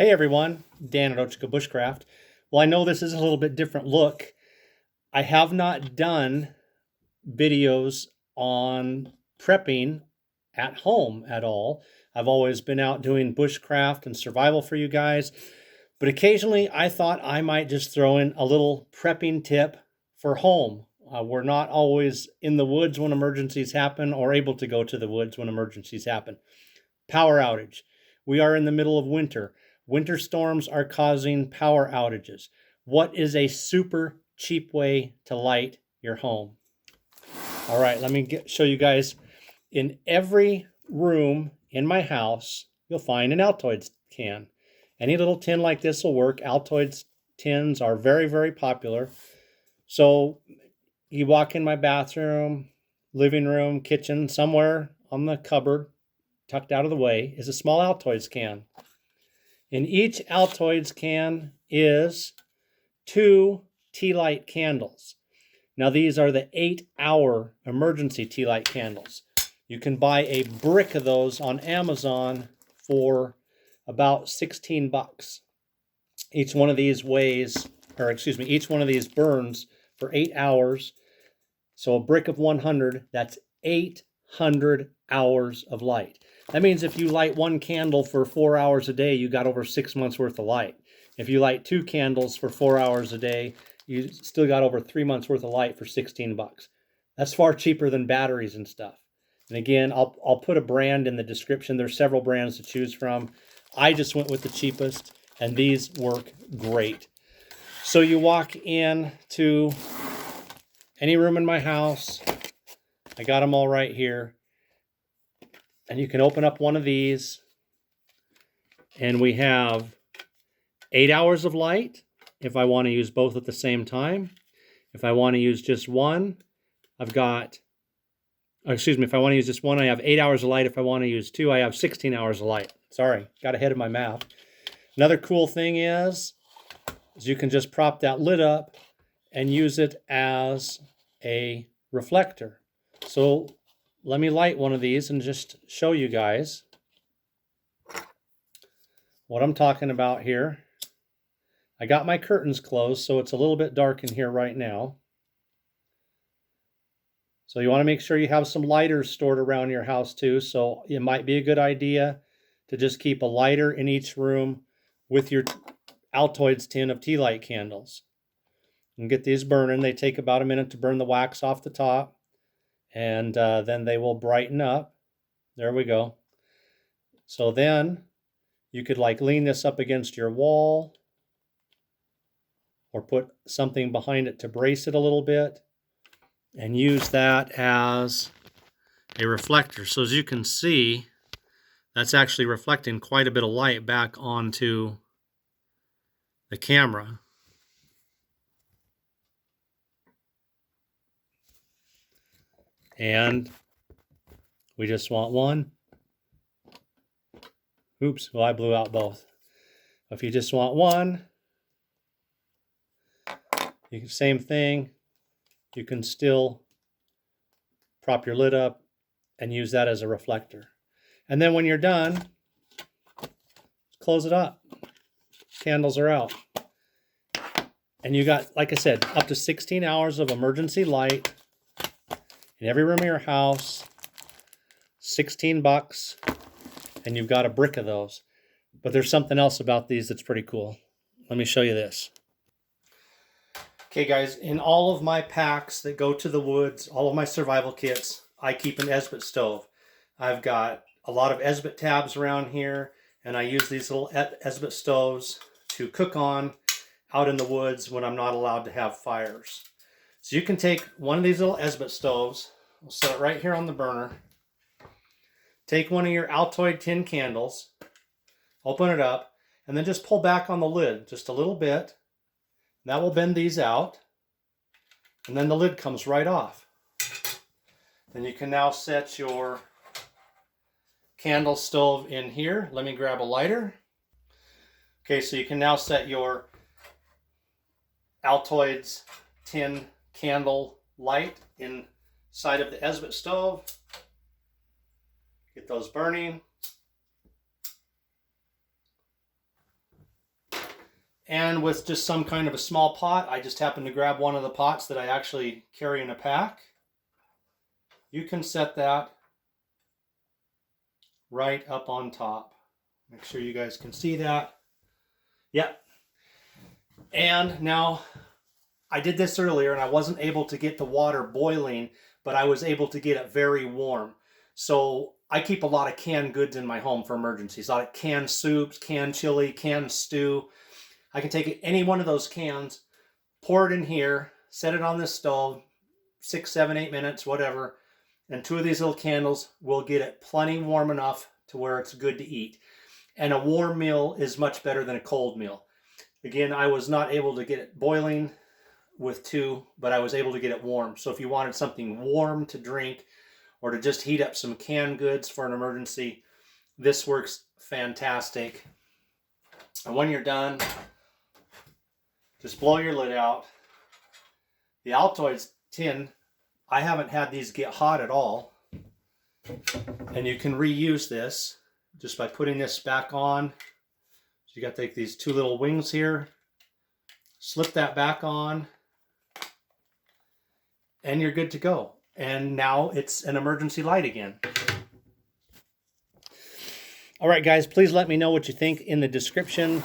Hey everyone, Dan at Ochika Bushcraft. Well, I know this is a little bit different look. I have not done videos on prepping at home at all. I've always been out doing bushcraft and survival for you guys, but occasionally I thought I might just throw in a little prepping tip for home. We're not always in the woods when emergencies happen or able to go to the woods when emergencies happen. Power outage. We are in the middle of winter. Winter storms are causing power outages. What is a super cheap way to light your home? All right, let me show you guys. In every room in my house, you'll find an Altoids can. Any little tin like this will work. Altoids tins are very, very popular. So you walk in my bathroom, living room, kitchen, somewhere on the cupboard, tucked out of the way, is a small Altoids can. In each Altoids can is 2 tea light candles. Now these are the 8-hour emergency tea light candles. You can buy a brick of those on Amazon for about 16 bucks. Each one of these each one of these burns for 8 hours. So a brick of 100, that's 800 hours of light. That means if you light one candle for 4 hours a day, you got over 6 months worth of light. If you light 2 candles for 4 hours a day, you still got over 3 months worth of light for 16 bucks. That's far cheaper than batteries and stuff. And again, I'll put a brand in the description. There's several brands to choose from. I just went with the cheapest, and these work great. So you walk in to any room in my house. I got them all right here. And you can open up one of these, and we have 8 hours of light if I want to use both at the same time. If I want to use just one, if I want to use just one, I have 8 hours of light. If I want to use two, I have 16 hours of light. Sorry, got ahead of my math. Another cool thing is you can just prop that lid up and use it as a reflector. So let me light one of these and just show you guys what I'm talking about here. I got my curtains closed, so it's a little bit dark in here right now. So you want to make sure you have some lighters stored around your house too. So it might be a good idea to just keep a lighter in each room with your Altoids tin of tea light candles. And get these burning. They take about a minute to burn the wax off the top. And then they will brighten up. There we go. So then you could like lean this up against your wall or put something behind it to brace it a little bit and use that as a reflector. So as you can see, that's actually reflecting quite a bit of light back onto the camera. And we just want one. Oops, well, I blew out both. If you just want one, same thing. You can still prop your lid up and use that as a reflector. And then when you're done, close it up. Candles are out. And you got, like I said, up to 16 hours of emergency light in every room of your house. 16 bucks. And you've got a brick of those. But there's something else about these that's pretty cool. Let me show you this. Okay guys, in all of my packs that go to the woods, all of my survival kits, I keep an Esbit stove. I've got a lot of Esbit tabs around here, and I use these little Esbit stoves to cook on out in the woods when I'm not allowed to have fires. So you can take one of these little Esbit stoves, we'll set it right here on the burner, take one of your Altoid tin candles, open it up, and then just pull back on the lid just a little bit. That will bend these out, and then the lid comes right off. Then you can now set your candle stove in here. Let me grab a lighter. Okay, so you can now set your Altoids tin candle light inside of the Esbit stove. Get those burning. And with just some kind of a small pot, I just happen to grab one of the pots that I actually carry in a pack. You can set that right up on top. Make sure you guys can see that. Yep. And now I did this earlier and I wasn't able to get the water boiling, but I was able to get it very warm. So I keep a lot of canned goods in my home for emergencies. A lot of canned soups, canned chili, canned stew. I can take any one of those cans, pour it in here, set it on this stove, 6, 7, 8 minutes, whatever. And 2 of these little candles will get it plenty warm enough to where it's good to eat. And a warm meal is much better than a cold meal. Again, I was not able to get it boiling with 2, but I was able to get it warm. So if you wanted something warm to drink or to just heat up some canned goods for an emergency, this works fantastic. And when you're done, just blow your lid out. The Altoids tin, I haven't had these get hot at all. And you can reuse this just by putting this back on. So you got to take these 2 little wings here, slip that back on, and you're good to go. And now it's an emergency light again. All right, guys, please let me know what you think in the description.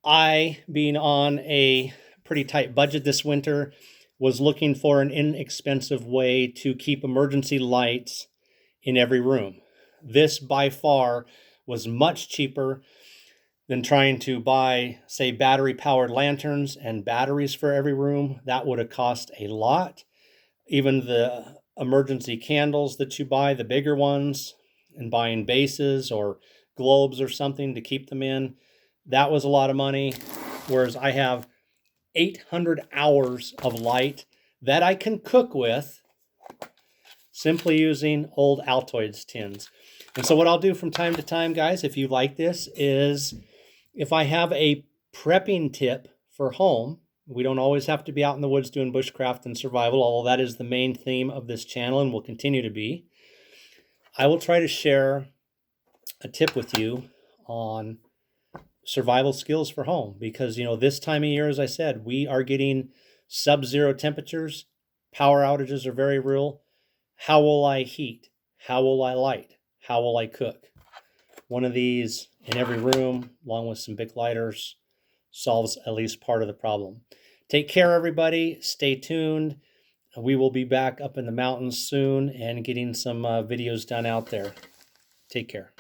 I, being on a pretty tight budget this winter, was looking for an inexpensive way to keep emergency lights in every room. This by far was much cheaper than trying to buy, say, battery-powered lanterns and batteries for every room. That would have cost a lot. Even the emergency candles that you buy, the bigger ones, and buying bases or globes or something to keep them in, that was a lot of money. Whereas I have 800 hours of light that I can cook with simply using old Altoids tins. And so what I'll do from time to time, guys, if you like this, is if I have a prepping tip for home, we don't always have to be out in the woods doing bushcraft and survival, although that is the main theme of this channel and will continue to be. I will try to share a tip with you on survival skills for home because, you know, this time of year, as I said, we are getting sub-zero temperatures. Power outages are very real. How will I heat? How will I light? How will I cook? One of these in every room, along with some big lighters, solves at least part of the problem. Take care, everybody. Stay tuned. We will be back up in the mountains soon and getting some videos done out there. Take care.